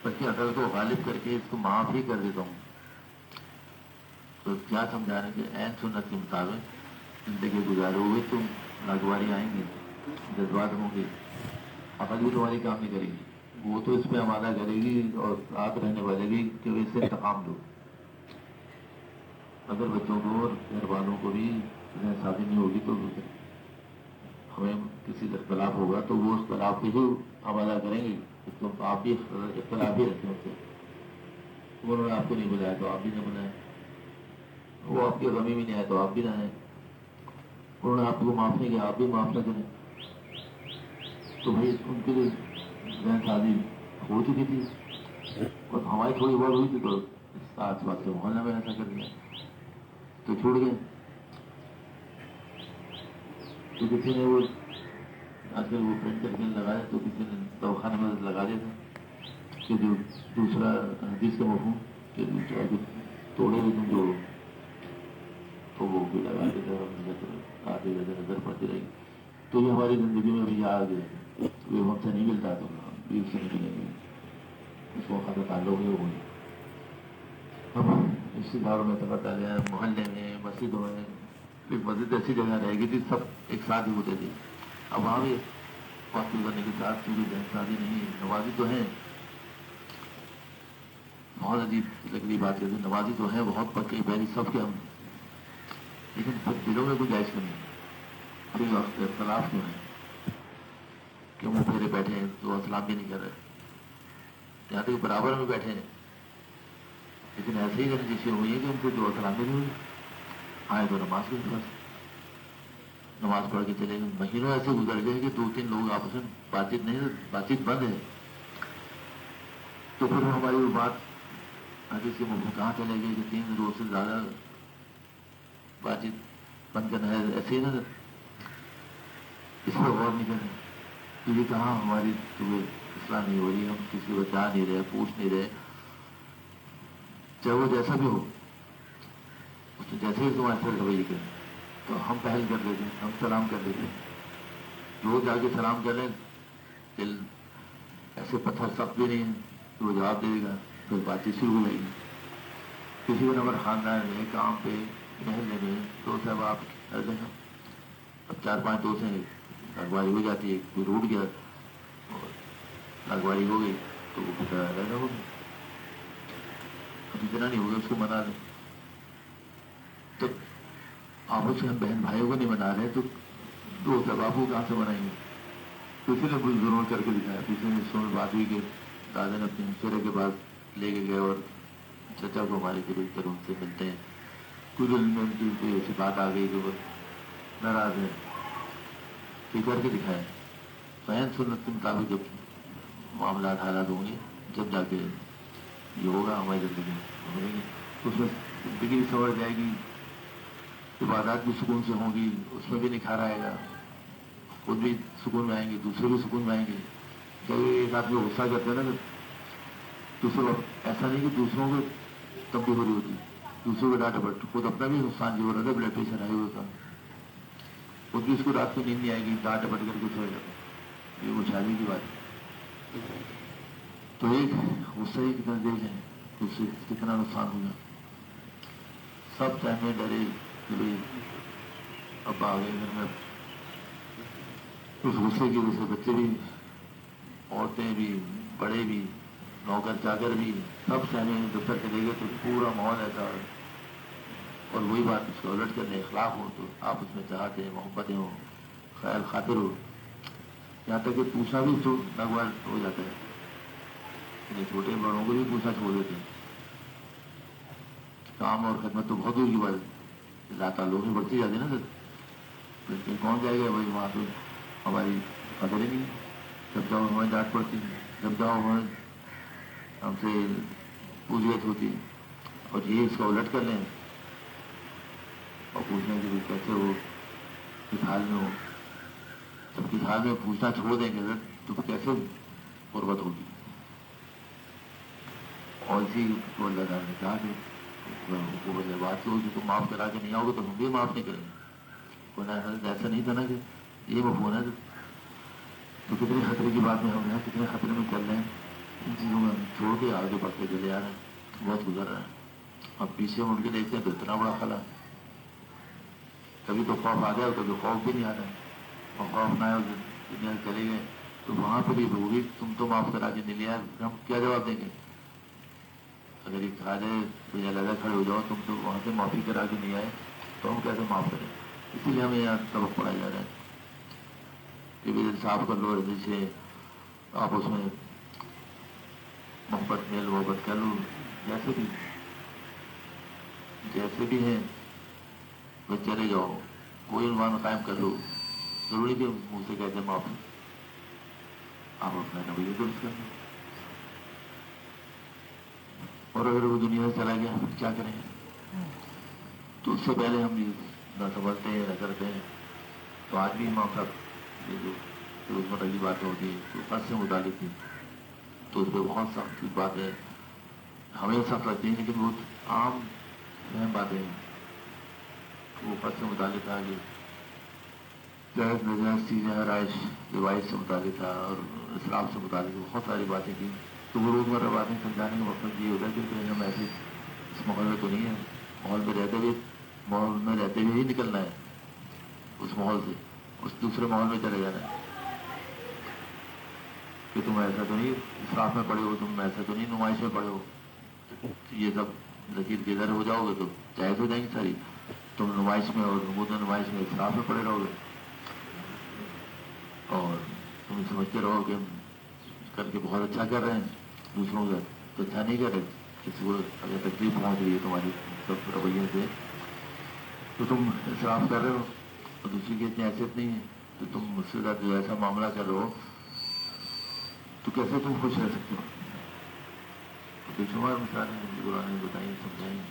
بلکہ عقل کو غالب کر کے اس کو معاف ہی کر دیتا ہوں. تو کیا سمجھانے کہ عین سنت کے مطابق زندگی گزارو ہوئے تو ناگواری آئیں گی، جذبات ہوں گے، عقل بھی تمہاری کام نہیں کرے گی. وہ تو اس پہ آمادہ کرے گی اور رات رہنے والے بھی کہ وہ اس سے انتقام دو. اگر بچوں کو اور گھر والوں کو بھی شادی نہیں ہوگی تو ہمیں کسی کا اختلاف ہوگا تو وہ اس اختلاف کو ہی آمادہ کریں گے. اس کو آپ بھی اختلاف ہی رکھیں اس سے. انہوں نے آپ کو نہیں بلایا تو آپ بھی نہیں بلائیں، وہ آپ کے غمی بھی نہیں آئے تو آپ بھی نہ آئیں. انہوں نے آپ کو معاف نہیں کیا، آپ بھی معاف نہ کریں. تو بھائی ان کے لیے ذہن شادی ہو چکی تھی اور ہماری تھوڑی بہت ہوئی تھی تو آس پاس کے محلے میں ایسا کر دیا تو چھوڑ گئے. تو کسی نے وہ آج کل وہ پرنٹ کر کے لگایا تو کسی نے دواخانے میں لگا دیا تھا کہ جو دوسرا حدیث کا مفہوم کہ توڑے ہوئے تم جو تو وہ بھی لگا کے آگے نظر پڑتی رہی. تو یہ ہماری زندگی میں بھی آ گئے، یہ ہم سے نہیں ملتا تو بھی اس سے نہیں ملیں گے، اس وقت کا تعلق ہی ہوگی. اب رشتے داروں میں پتہ گیا، محلے میں، مسجدوں میں. ایک مسجد ایسی جگہ رہ گئی تھی سب ایک ساتھ ہی ہوتے تھے. اب وہاں بھی وقت گزرنے کے ساتھ چونکہ شادی نہیں، نمازی تو ہیں، بہت عجیب لگ رہی بات کرتے ہیں، نمازی تو ہیں بہت پکے بہری سب کے ہم، لیکن سب دلوں میں گنجائش نہیں. پھر وقت اختلاف کیوں ہے کہ منہ پھیرے بیٹھے ہیں تو اسلام بھی نہیں کر رہے، یہاں تک برابر میں بیٹھے ہیں لیکن ایسے ہی رنجشیں ہوئی ہیں کہ ان کو جو اسلام بھی نہیں ہوئی. آئے تو نماز کے پاس نماز پڑھ کے چلے گئے. مہینوں ایسے گزر گئے کہ 2-3 لوگ آپس میں بات چیت بند ہے. تو پھر ہماری وہ بات حدیث کے مفہوم کہاں چلے گئے کہ 3 روز سے زیادہ بات چیت بند کرنا ہے. ایسے ہی نا اس پر غور نہیں کریں تو یہ کہاں ہماری اصلاح نہیں ہو رہی. ہم کسی کو جا نہیں رہے، پوچھ نہیں رہے، چاہے وہ جیسا بھی ہو اس نے جیسے ہی تمہارے سر رویے کریں تو ہم پہل کر دیتے ہیں، ہم سلام کر دیتے ہیں. جو جا کے سلام کر لیں دل ایسے پتھر سخت بھی نہیں ہے تو وہ جواب دے گا. پھر بات چیت شروع ہو جائے گی. کسی کو نمبر خاندان میں، کام پہ، محلے میں، تو صاحب آپ کر دیں گا. اب 4-5 دوست ہیں، لگواری ہو جاتی ہے، کوئی روٹ گیا اور لگواری ہو گئی تو وہ پتہ رہنا ہوگا. اب اتنا نہیں ہوگا اس کو منا لیں. تو آپس سے ہم بہن بھائیوں کو نہیں منا رہے تو دوست احباب کو کہاں سے منائیں گے. کسی نے کچھ ضرور کر کے دکھایا. کسی نے سو میں بات ہوئی کہ دادا نے اپنے ہمشیرے کے بعد لے کے گئے اور چچا کو ہمارے قریب تر ان سے ملتے ہیں. کچھ ان میں ان کی کوئی ایسی بات آ گئی کہ وہ ناراض ہے، یہ کر کے دکھائے. فین سنت کے مطابق جب معاملات حالات ہوں گے جب جا کے یہ ہوگا ہماری زندگی میں، اس میں زندگی بھی سنور جائے گی، عبادات بھی سکون سے ہوں گی، اس میں بھی نکھار آئے گا، خود بھی سکون میں آئیں گے، دوسرے بھی سکون میں آئیں گے. جب ایک آدمی غصہ کرتے ہیں نا دوسروں ایسا نہیں کہ دوسروں کو تب بھی ہو رہی ہوتی، دوسروں کو ڈانٹ بٹ خود اپنا بھی نقصان جو ہو رہا تھا، بلڈ پریشر ہائی ہوتا، خود بھی اس کو رات کو نیند نہیں آئے گی، ڈانٹ بٹ کر کے سو جاتا. یہ وہ شادی کی بات ہے. تو ایک غصہ ہی کتنا دل ہے اس سے کتنا نقصان ہوگا. سب چاہنے ڈرے کہ بھائی اب آ گئے گھر میں، اس غصے کی وجہ سے بچے بھی، عورتیں بھی، بڑے بھی، نوکر چاکر بھی سب چاہنے دفتر چلے گئے تو پورا ماحول ایسا. اور وہی بات اس کو الٹ کرنے اخلاق ہو تو آپس میں چاہتے محبتیں ہوں، خیال خاطر ہو، یہاں تک کہ پوچھنا بھی تو ناگوار ہو جاتا ہے. چھوٹے بڑوں کو بھی پوچھنا چھوڑ دیتے ہیں. کام اور خدمت تو بہت دور کی بات ہے، ذات تعلق میں بڑھتی جاتی ہے نا سر. لیکن کون جائے گا بھائی وہاں تو ہماری قدر ہی نہیں. جب جاؤ ہمیں ڈانٹ پڑتی ہے، جب جاؤ ہمیں ہم سے پوچھ گچھ ہوتی ہے. اور یہ اس کا الٹ کر لیں اور پوچھیں کہ کیسے ہو، کس حال میں ہو. جب کس حال میں پوچھنا چھوڑ دیں گے تو کیسے غربت ہوگی. اور اسی کو اللہ تعالیٰ نے کہا کہ بات ہوگی تو معاف کرا کے نہیں آؤ گے تو ہم بھی معاف نہیں کریں گے. ایسا نہیں تھا نا کہ یہ مفہوم ہے تو کتنے خطرے کی بات میں ہم ہیں، کتنے خطرے میں چل رہے ہیں. ان چیزوں میں چھوڑ کے آگے بڑھتے چلے آ رہے ہیں، بہت گزر رہا ہے. اب پیچھے مڑ کے دیکھتے ہیں تو اتنا بڑا خلا ہے. کبھی تو خوف آ گیا اور کبھی خوف بھی نہیں آ رہا ہے. اور خوف نہ آیا دنیا سے چلے گئے تو وہاں پہ بھی ہوگی تم تو معاف کرا کے نہیں لیا، ہم کیا جواب دیں گے؟ اگر یہ کھا جائے تو یہ لگا کھڑے ہو جاؤ، تم تو وہاں سے معافی کرا کے نہیں آئے تو ہم کیسے معاف کریں؟ اسی لیے ہمیں یہاں سبق پڑھایا جا رہا ہے کہ بھی صاف کر لو، جیسے آپس میں محبت میل محبت کر لو، جیسے بھی ہیں بس چلے جاؤ، کوئی عنوان قائم کر لو. ضروری کہ منہ سے کہتے ہیں معافی، آپ اپنا رویہ درست کر لیں. اور اگر وہ دنیا سے چلا گیا پھر کیا کریں؟ تو اس سے پہلے ہم نہ سمجھتے ہیں نہ کرتے ہیں. تو آج بھی امام صاحب یہ جو روزمرہ کی باتیں ہوتی ہیں تو فرض سے متعلق تھی، تو اس پہ بہت سخت بات ہے، ہمیں سخت لگتی ہیں لیکن بہت عام اہم باتیں ہیں. وہ فرض سے متعلق تھا کہ جائز نجائز چیزیں آرائش روایت سے متعلق تھا اور اسلام سے متعلق بہت ساری باتیں تھیں. تو وہ روزمرہ باتیں سمجھانے کا مقصد یہ ہوتا ہے کہ کہیں ہم ایسے اس ماحول میں تو نہیں ہیں، ماحول میں رہتے ہوئے ہی نکلنا ہے اس ماحول سے، اس دوسرے ماحول میں چلے جانا ہے کہ تم ایسا تو نہیں اسراف میں پڑے ہو، تم ایسا تو نہیں نمائش میں پڑے ہو. یہ سب لکیر کے ادھر ہو جاؤ گے تو جائز ہو جائیں گی ساری. تم نمائش میں اور نمود نمائش میں اسراف میں پڑے رہو گے اور تم سمجھتے رہو کہ ہم کر کے بہت اچھا کر رہے ہیں، دوسروں کا تو اچھا نہیں کر رہے. کسی کو اگر تکلیف پہنچ رہی ہے تمہاری سب رویے سے تو تم اصراف کر رہے ہو اور دوسری کی اتنی حیثیت نہیں ہے تو تم مجھ سے جو ایسا معاملہ کر رہے ہو تو کیسے تم خوش رہ سکتے ہو؟ تو بے شمار مثالیں قرآن نے بتائیں سمجھائیں.